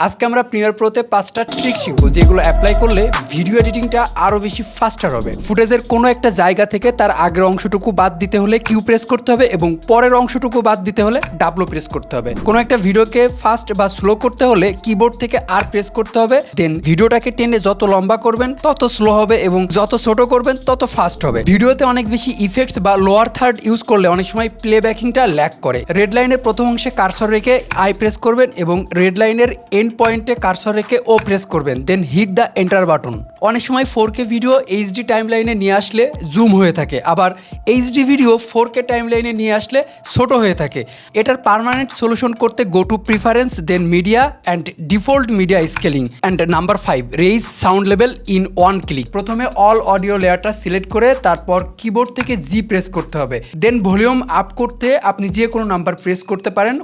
আজকে আমরা প্রিমিয়ার প্রোতে 5টা ট্রিক শিখবো যেগুলো অ্যাপ্লাই করলে ভিডিও এডিটিংটা আরো বেশি ফাস্টার হবে। ফুটেজের কোনো একটা জায়গা থেকে তার আগের অংশটুকু বাদ দিতে হলে কিউ প্রেস করতে হবে এবং পরের অংশটুকু বাদ দিতে হলে ডাব্লু প্রেস করতে হবে। কোনো একটা ভিডিওকে ফাস্ট বা স্লো করতে হলে কিবোর্ড থেকে আর প্রেস করতে হবে। দেন ভিডিওটাকে টেনে যত লম্বা করবেন তত স্লো হবে এবং যত ছোট করবেন তত ফাস্ট হবে। ভিডিওতে অনেক বেশি ইফেক্টস বা লোয়ার থার্ড ইউজ করলে অনেক সময় প্লেব্যাকিংটা ল্যাগ করে। রেড লাইনের প্রথম অংশে কার্সর রেখে আই প্রেস করবেন এবং রেড লাইনের এন্ড পয়েন্টে কার্সর রেখে ও প্রেস করবেন, then hit the enter button. অনেক সময় 4K ভিডিও এইচডি টাইমলাইনে নিয়ে আসলে জুম হয়ে থাকে, আবার এইচডি ভিডিও 4K টাইমলাইনে নিয়ে আসলে ছোট হয়ে থাকে। এটার পার্মানেন্ট সলিউশন করতে go to preference, then media and default media scaling and number 5 raise sound level in one click. প্রথমে অল অডিও লেয়ারটা সিলেক্ট করে তারপর কিবোর্ড থেকে জি প্রেস করতে হবে। দেন ভলিউম আপ করতে আপনি যে কোনো নাম্বার প্রেস করতে পারেন